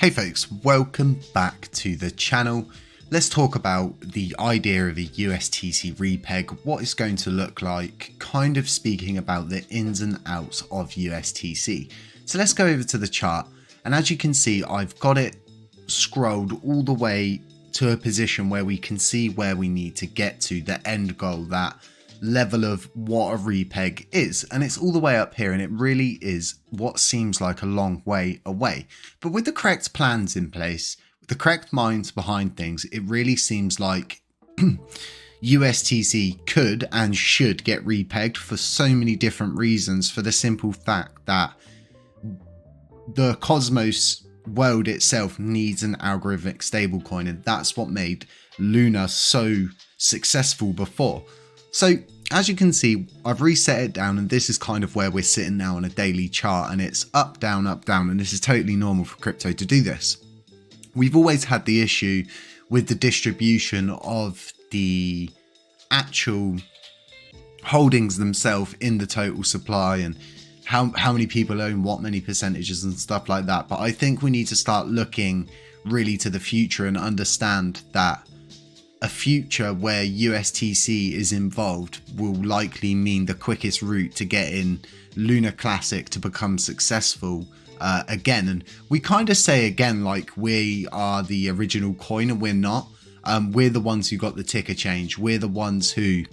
Hey folks, welcome back to the channel. Let's talk about the idea of a USTC repeg, what it's going to look like, kind of speaking about the ins and outs of USTC. So let's go over to the chart, and as you can see, I've got it scrolled all the way to a position where we can see where we need to get to, the end goal, that level of what a repeg is, and it's all the way up here, and it really is what seems like a long way away. But with the correct plans in place, with the correct minds behind things, it really seems like USTC could and should get repegged for so many different reasons, for the simple fact that the Cosmos world itself needs an algorithmic stablecoin, and that's what made Luna so successful before. So as you can see, I've reset it down, and this is kind of where we're sitting now on a daily chart, and it's up, down, and this is totally normal for crypto to do this. We've always had the issue with the distribution of the actual holdings themselves in the total supply, and how many people own what many percentages and stuff like that. But I think we need to start looking really to the future and understand that a future where USTC is involved will likely mean the quickest route to getting Luna Classic to become successful again. And we kind of say again like we are the original coin, and we're not. We're the ones who got the ticker change. We're the ones who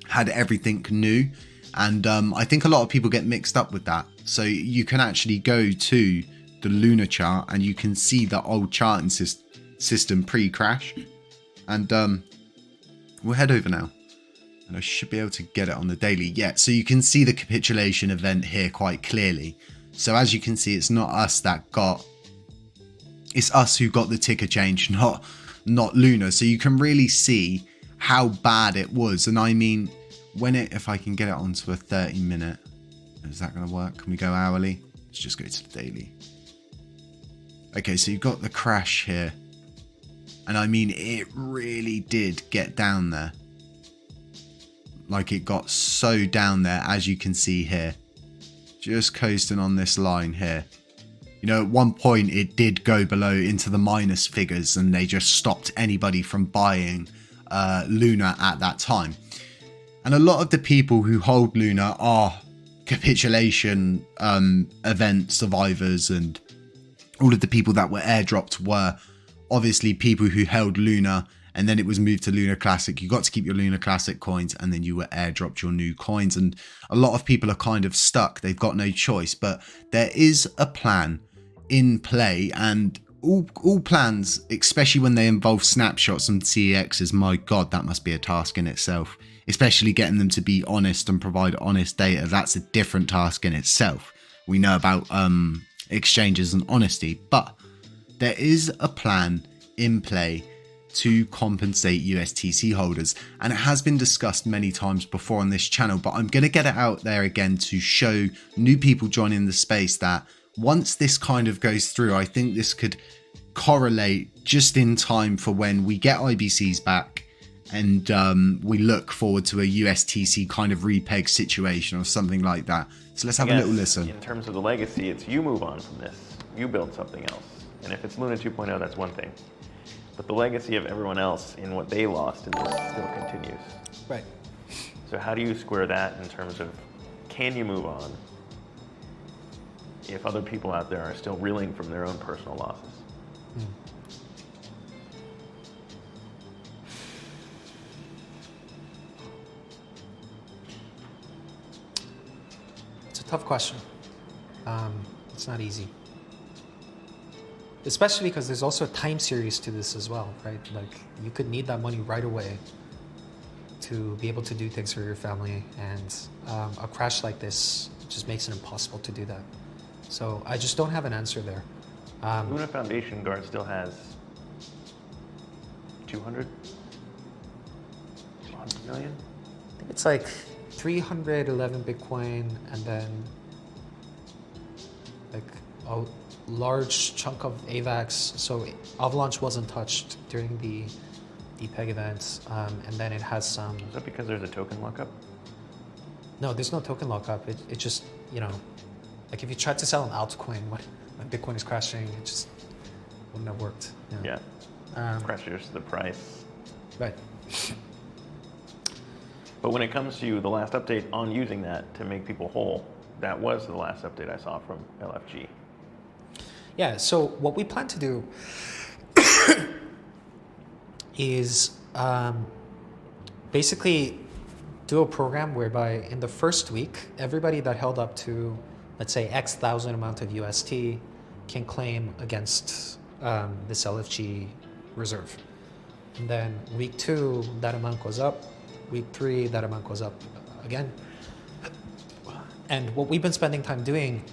had everything new. And I think a lot of people get mixed up with that. So you can actually go to the Luna chart and you can see the old charting system pre-crash. And we'll head over now, and I should be able to get it on the daily. Yeah, so you can see the capitulation event here quite clearly. So as you can see, it's not us that got, it's us who got the ticker change, not Luna. So you can really see how bad it was. And I mean, when it, if I can get it onto a 30-minute, is that going to work? Can we go hourly? Let's just go to the daily. Okay, so you've got the crash here. And I mean, it really did get down there. Like, it got so down there, as you can see here. Just coasting on this line here. You know, at one point it did go below into the minus figures, and they just stopped anybody from buying Luna at that time. And a lot of the people who hold Luna are capitulation event survivors, and all of the people that were airdropped were obviously people who held Luna, and then it was moved to Luna Classic. You got to keep your Luna Classic coins, and then you were airdropped your new coins. And a lot of people are kind of stuck. They've got no choice. But there is a plan in play, and all plans, especially when they involve snapshots and CEXs, my God, that must be a task in itself. Especially getting them to be honest and provide honest data. That's a different task in itself. We know about exchanges and honesty, but there is a plan in play to compensate USTC holders, and it has been discussed many times before on this channel, but I'm going to get it out there again to show new people joining the space that once this kind of goes through, I think this could correlate just in time for when we get IBCs back, and we look forward to a USTC kind of repeg situation or something like that. So let's have a little listen. In terms of the legacy, it's you move on from this. You build something else. And if it's Luna 2.0, that's one thing. But the legacy of everyone else in what they lost in this still continues. Right. So how do you square that in terms of, can you move on if other people out there are still reeling from their own personal losses? It's a tough question. It's not easy. Especially because there's also a time series to this as well, right? Like, you could need that money right away to be able to do things for your family, and a crash like this just makes it impossible to do that. So I just don't have an answer there. Luna Foundation Guard still has 200 million? I think it's like 311 Bitcoin, and then like a large chunk of AVAX. So Avalanche wasn't touched during the Repeg event, and then it has some. Is that because there's a token lockup? No, there's no token lockup. It just, you know, like if you try to sell an altcoin when Bitcoin is crashing, it just wouldn't have worked. Yeah. Pressures the price. Right. But when it comes to the last update on using that to make people whole, that was the last update I saw from LFG. Yeah, so what we plan to do is basically do a program whereby in the first week, everybody that held up to, let's say, X thousand amount of UST can claim against this LFG reserve. And then week 2, that amount goes up. Week 3, that amount goes up again. And what we've been spending time doing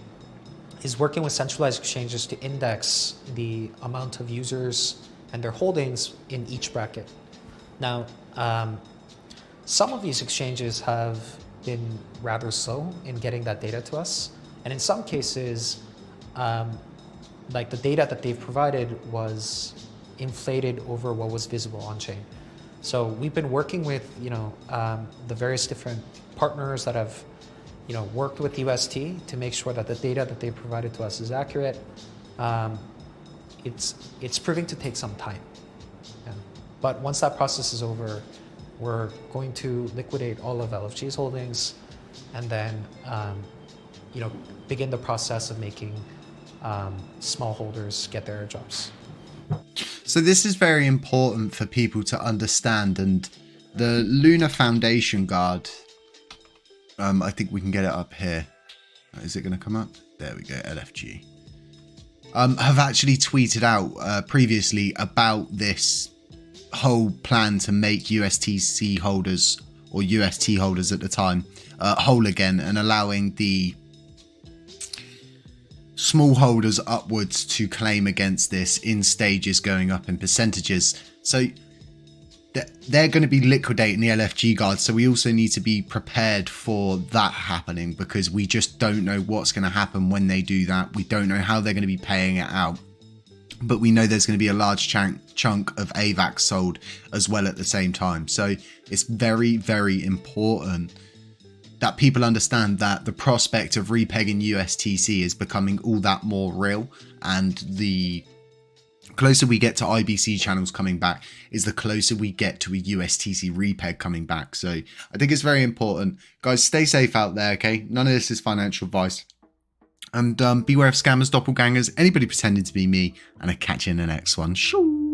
is working with centralized exchanges to index the amount of users and their holdings in each bracket. Now, some of these exchanges have been rather slow in getting that data to us. And in some cases, like the data that they've provided was inflated over what was visible on chain. So we've been working with, the various different partners that have, worked with UST to make sure that the data that they provided to us is accurate. It's proving to take some time. Yeah. But once that process is over, we're going to liquidate all of LFG's holdings and then, begin the process of making small holders get their airdrops. So this is very important for people to understand, and the Luna Foundation Guard, I think we can get it up here. Is it going to come up? There we go, LFG. Have actually tweeted out previously about this whole plan to make USTC holders, or UST holders at the time, whole again, and allowing the small holders upwards to claim against this in stages, going up in percentages. So they're going to be liquidating the LFG guard. So we also need to be prepared for that happening, because we just don't know what's going to happen when they do that. We don't know how they're going to be paying it out, but we know there's going to be a large chunk of AVAX sold as well at the same time. So it's very, very important that people understand that the prospect of repegging USTC is becoming all that more real, and the closer we get to IBC channels coming back is the closer we get to a USTC repeg coming back. So I think it's very important. Guys, stay safe out there, okay? None of this is financial advice. And beware of scammers, doppelgangers, anybody pretending to be me, and I'll catch you in the next one. Shoo!